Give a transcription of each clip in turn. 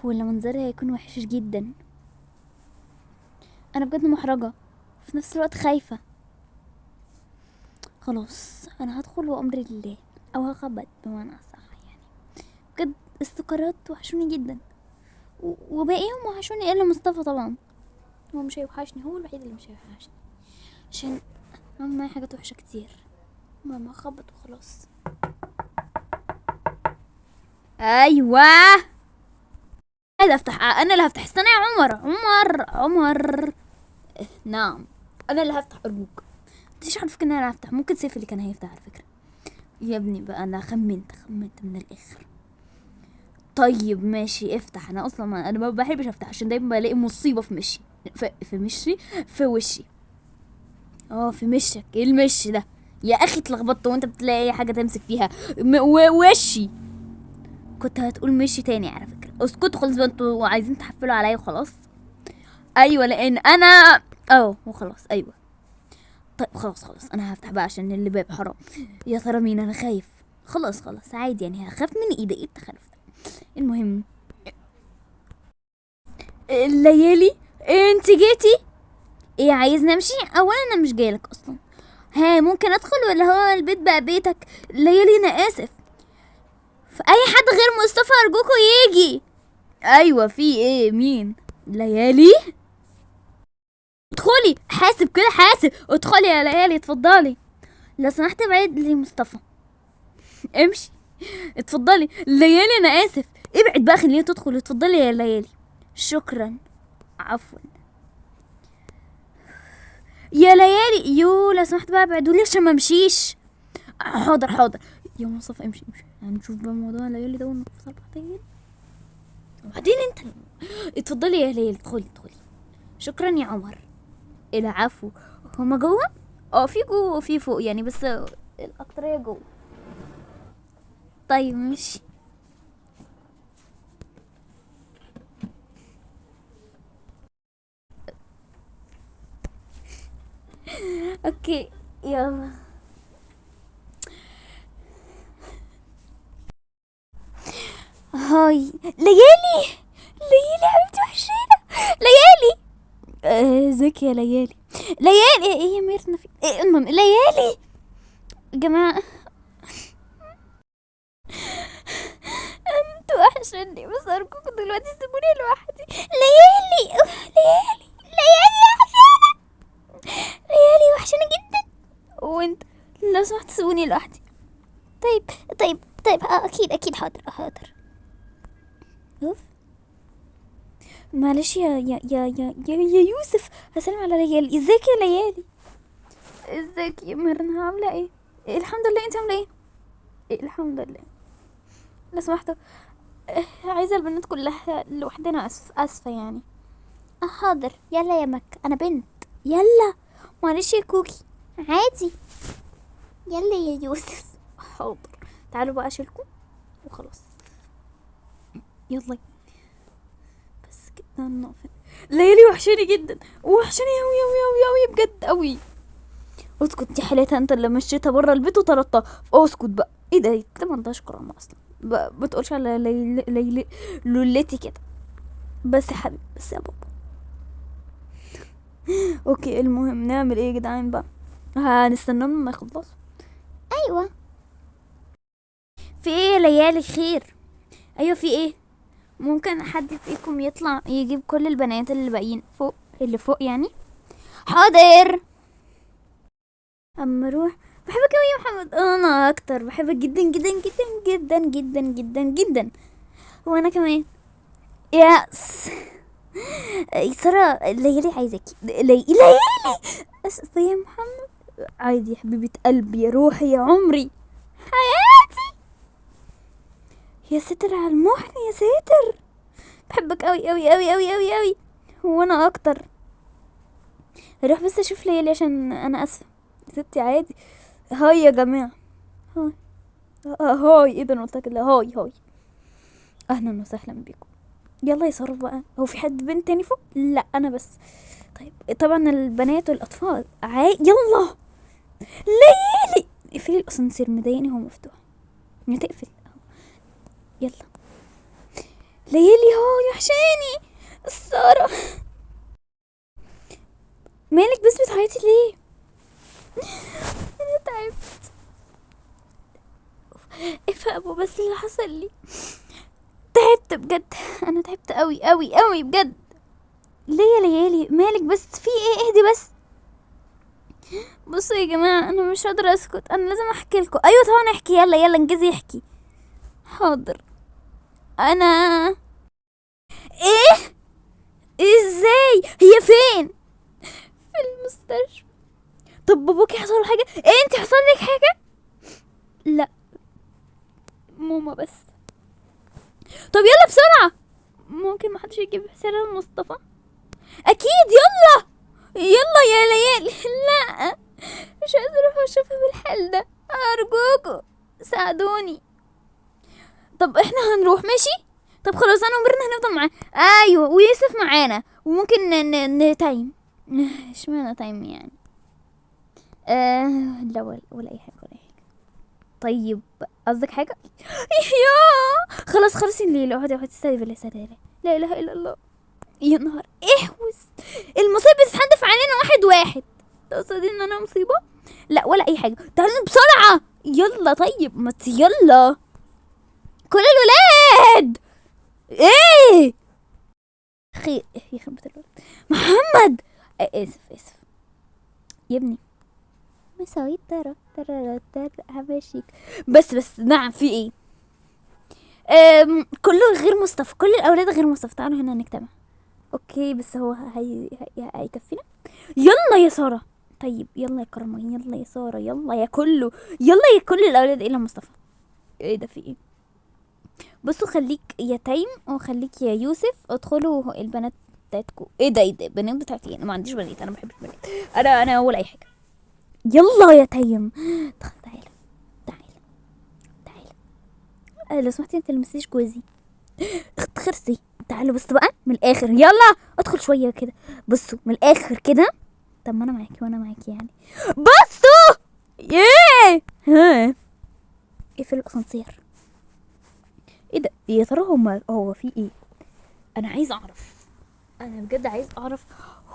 ولا منظري هيكون وحش جدا. انا بجد محرجة في نفس الوقت خايفة. خلاص انا هدخل وامري لله، او هخبط بمعنى اصح يعني. بجد السكرات وحشوني جدا، وباقيهم وحشوني الا مصطفى طبعا. هو مش هيوحشني، هو الوحيد اللي مش هيوحشني عشان عمل معايا حاجات وحشة كتير. ماما خبط وخلاص. ايوه انا اللي هفتح. استنى يا عمر. نعم انا اللي هفتح، ارجوك. مش عارف ان انا هفتح، ممكن سيف اللي كان هيفتح على فكرة. يا ابني بقى انا خمنت من الاخر. طيب ماشي افتح. انا اصلا انا ما بحبش افتح عشان دايما بلاقي مصيبة في مشي، في مشي، في وشي. في مشك. ايه المش ده يا اخي؟ اتلخبطت وانت بتلاقي اي حاجة تمسك فيها. وشي. كنت هتقول مشي تاني على فكرة. اسكتوا خالص بقى، انتوا عايزين تحفلوا عليا وخلاص. ايوه لان انا وخلاص. ايوه طيب خلاص انا هفتح بقى عشان اللي باب حرام. يا ترى مين؟ انا خايف. خلاص عادي يعني، هخاف من ايه التخلف ده. المهم الليالي انت جيتي. ايه عايز نمشي؟ اولا انا مش جايلك اصلا. ها ممكن ادخل ولا هو البيت بقى بيتك؟ ليالي انا اسف. اي حد غير مصطفى ارجوكوا يجي. ايوه في ايه؟ مين؟ ليالي ادخلي. حاسب كده حاسب. ادخلي يا ليالي اتفضلي. لو سمحت بعيد لي مصطفى. امشي. اتفضلي ليالي انا اسف. ابعد بقى خليني تدخل. اتفضلي يا ليالي. شكرا. عفوا يا ليالي. لو سمحت بقى ابعدولي عشان ما امشيش. حاضر يا مصطفى. امشي هنشوف بقى موضوع ليالي ده ونفصل بعدين انت. اتفضلي يا ليالي ادخلي. شكرا يا عمر. العفو. هما جوه؟ في جوه وفي فوق يعني، بس الاكترية جوه. طيب ماشي. اوكي يلا. هاي ليالي. ليالي حبيبتي وحشينا. ليالي. ازيك يا ليالي. ليالي ايه يا ميرنا في ايه؟ المهم ليالي. يا جماعة انتوا وحشني، بس ارجوكوا دلوقتي سيبوني لوحدي. ليالي. ليالي وحشانة. ليالي وحشانة جدا. وانت لو سمحت سيبوني لوحدي. طيب اكيد حاضر. اوف معلش يا يوسف. هسلم على ليالي. ازيك يا ليالي؟ ازيك يا مرنا؟ عامله ايه؟ الحمد لله. انت عامله ايه؟ الحمد لله. لو سمحتوا عايزه البنات كلها لوحدنا. اسفه يعني. حاضر. يلا يا مك انا بنت. يلا معلش يا كوكي. عادي. يلا يا يوسف. حاضر. تعالوا بقى اشيلكم وخلاص. يلا بس كده نقفل. ليالي وحشاني جدا. وحشاني اوي بجد اوي. اسكت دي حالتها انت اللي مشيتها بره البيت وطردتها. اسكت بقى. ايه ده؟ انت ما عندهاش كرامه اصلا. بتقولش على لولتي كده. بس يا حبيبي بس يا بابا. اوكي المهم نعمل ايه يا جدعان بقى؟ هنستناهم لما يخلصوا. ايوه في ايه يا ليالي؟ خير. ايوه في ايه؟ ممكن حد فيكم يطلع يجيب كل البنات اللي باقيين فوق، اللي فوق يعني. حاضر. اما اروح. بحبك اوي يا محمد. انا اكتر بحبك جدا جدا جدا جدا جدا جدا جدا. وانا كمان. يس. سارة ليالي عايزاكي. ليالي. يا محمد. عادي يا حبيبة قلبي يا روحي يا عمري حياتي. يا ستر على المحن يا ساتر. بحبك اوي اوي اوي اوي اوي اوي. وانا اكتر. اروح بس اشوف ليالي عشان انا اسفة يا ستي. عادي. هاي يا جماعة. هاي. هاي ايه ده؟ انا قلت كده. هاي. اهلا وسهلا بكم. يلا يا سارة بقى. هو في حد بنت تاني فوق؟ لا انا بس. طيب طبعا البنات والاطفال يلا. ليالي اقفلي الاسانسير مضايقني هو مفتوح. ما تقفل. يلا ليالي هو وحشاني. سارة مالك بس بتعيطي ليه؟ انا تعبت. افهموا بس اللي حصل لي. تعبت بجد، انا تعبت قوي قوي قوي بجد. ليه يا ليالي مالك بس، في ايه؟ اهدي بس. بصوا يا جماعه انا مش قادره اسكت، انا لازم احكي لكم. ايوه طبعا احكي، يلا يلا انجزي احكي. حاضر. انا ايه؟ ازاي هي فين؟ في المستشفى. طب باباكي حصل له حاجه؟ ايه انت حصل لك حاجه؟ لا ماما بس. طب يلا بسرعه، ممكن محدش يجيب سيرة مصطفى؟ اكيد يلا. يلا يا ليالي. لا مش قادرة اشوفها بالحال ده، ارجوكوا ساعدوني. طب احنا هنروح ماشي. طب خلاص انا وميرنا هنفضل معاه. ايوه ويوسف معانا، وممكن نتايم. اشمعنى تايم يعني؟ لا ولا اي حاجه ولا اي حاجه. طيب قصدك حاجه؟ يا خلاص خلاص الليل. اقعدي اقعدي استهدي بالله استهدي بالله. لا اله الا الله. يا نهار احوس، المصيبه بتتحدف علينا واحد واحد. تقصدي ان انا مصيبه؟ لا ولا اي حاجه، تعالوا بسرعه يلا. طيب ما يلا كل الولاد. ايه خير يخرب بيت الولد محمد. اسف اسف يا ابني. مسيطرة ترى همشيك. بس نعم في ايه؟ كله غير مصطفى، كل الاولاد غير مصطفى. تعالوا هنا نجتمع. اوكي بس هو هيكفينا. يلا يا سارة. طيب يلا يا كرمين، يلا يا سارة، يلا يا كله، يلا يا كل الاولاد الا مصطفى. ايه ده في ايه؟ بصوا خليك يا تايم وخليك يا يوسف، ادخلوا البنات بتاعتكم. ايه ده؟ ايه ده بنات بتاعتي؟ انا ما عنديش بنات، انا ما بحبش بنات. انا اول اي حاجه. يلا يا تايم. تعالى تعالى تعالى. لو سمحتي انت لمستيش جوزي. اخت خرسي. تعالوا بصوا بقى من الاخر، يلا ادخل شويه كده. بصوا من الاخر كده. طب ما انا معاكي وانا معاكي يعني. بصوا. ياه ها. اقفل الاسانسير. ايه ده يا ترى هو في ايه؟ انا عايز اعرف، انا بجد عايز اعرف.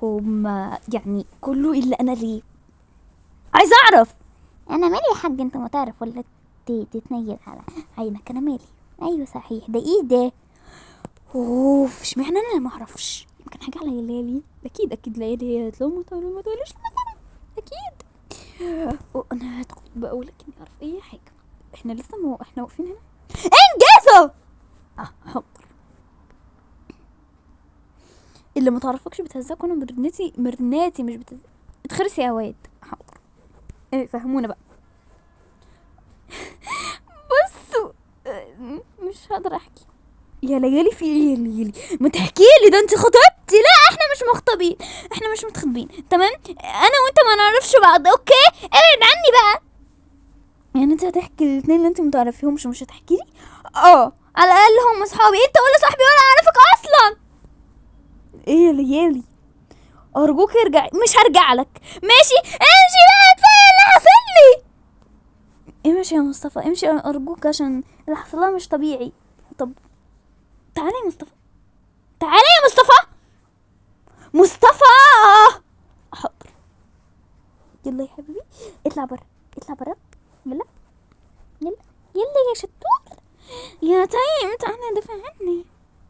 هما يعني كله الا انا ليه؟ عايز اعرف. انا مالي يا حاج انت ما تعرف ولا تتنيل على عينك؟ انا مالي. ايوه صحيح ده ايه ده؟ اوف اشمعنى انا ما اعرفش؟ يمكن حاجه على ليالي. اكيد اكيد ليالي هي لو ما تقوليش مثلا. اكيد. انا هدخل بقول لك اني اعرف اي حاجه. احنا لسه احنا واقفين هنا. انجزوا. حاضر. اللي ما تعرفكش بتهزقك، وانا مرناتي مش اتخرسي يا واد. حاضر. ايه فهمونا بقى. بصوا مش هقدر احكي. يا ليالي في ايه يا ليالي؟ ما تحكي لي، ده انت خطبتي. لا احنا مش مخطبين، احنا مش متخطبين تمام. انا وانت ما نعرفش بعض. اوكي ابعد عني بقى. يعني انت هتحكي الاثنين اللي انت متعرفيهمش ومش هتحكي لي؟ اه على الاقل هم اصحابي، انت ولا صاحبي ولا اعرفك اصلا. ايه يا ليالي؟ ارجوك ارجعي. مش هرجع لك. ماشي امشي بقى، كفايه اللي حصل لي. امشي يا مصطفى امشي ارجوك، عشان اللي حصل لها مش طبيعي. طب تعالى يا مصطفى، تعالى يا مصطفى. مصطفى حاضر. يلا يا حبيبي اطلع برا، اطلع برا. يلا يلا يلا يا شطور يا تايم. تعالى دافع عني.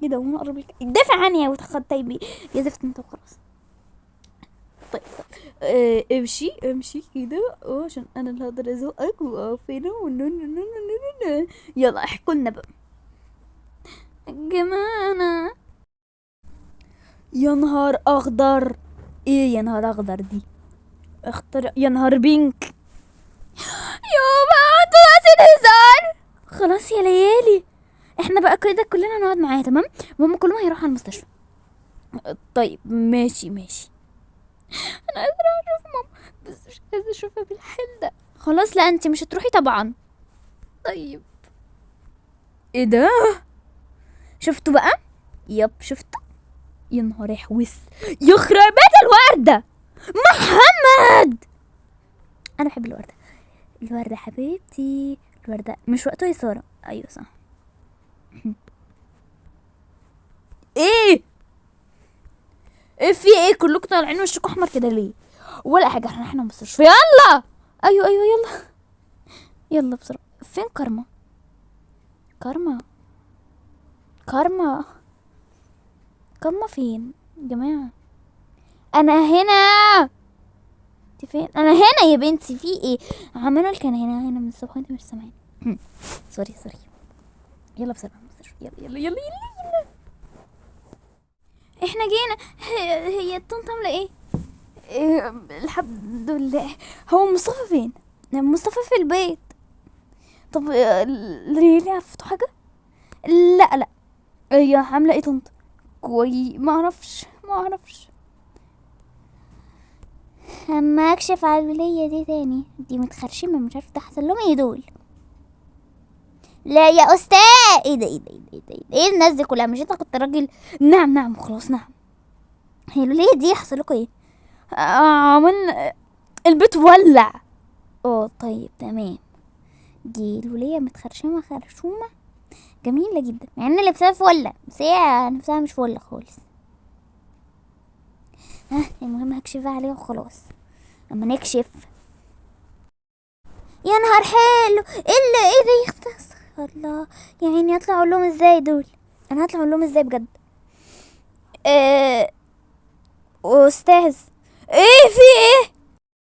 ايه ده وانا اقرب لك؟ دافع عني يا وتخد طيبي يا زفت انت وخلاص. طيب امشي امشي كده عشان انا اللي هقدر ازقك واقف هنا. يلا احكوا لنا بقى جماعة. يا نهار اخضر. ايه يا نهار اخضر دي؟ اختار يا نهار بينك. يابا انتوا عايزين هزار. خلاص يا ليالي احنا بقى كده كلنا نقعد معاه تمام، وهم كلهم هيروحوا على المستشفى. طيب ماشي ماشي. انا عايزه اروح اشوف ماما بس مش عايزه اشوفها بالحال ده. خلاص لا انت مش هتروحي طبعا. طيب ايه ده؟ شفتوا بقى؟ يب شفتوا. يا نهار احوس، يخرب بيت الوردة محمد. انا بحب الوردة. الوردة حبيبتي. الوردة مش وقته يا سارة. ايوه صح. ايه ايه في ايه؟ كلكم طالعين وشكم احمر كده ليه؟ ولا حاجه، احنا مستشفى. يلا. ايوه ايوه يلا. يلا بسرعه. فين كارما؟ كارما كارما كارما فين يا جماعه؟ انا هنا. انت فين؟ انا هنا يا بنتي. في ايه؟ عمالة كان هنا من الصبح وانت مش سامعين. سوري. يلا بسرعه المستشفى. يلا. احنا جينا. هي الطنط عامله ايه؟ الحمد لله. هو مصطفى فين؟ مصطفى في البيت. طب ليه عرفتوا حاجه؟ لا. هي عامله ايه طنط؟ ما اعرفش. اما اكشف على الولية دي تاني، دي متخرشمة مش عارفة ده حصل لهم ايه دول. لا يا استاذ. ايه الناس دي كلها؟ مش انت كنت راجل؟ نعم خلاص نعم. هي الولية دي حصل لكم ايه؟ عملنا البيت ولع. طيب تمام. دي الولية متخرشمة خرشومة جميلة جدا، مع ان لبسها فلة بس هي نفسها مش فلة خالص. المهم هكشف عليها وخلاص. اما نكشف. يا نهار حلو. ايه ده يختص. الله. يعني اطلع اقول لهم ازاي دول؟ انا هطلع اقول لهم ازاي بجد؟ استاذ. ايه في ايه؟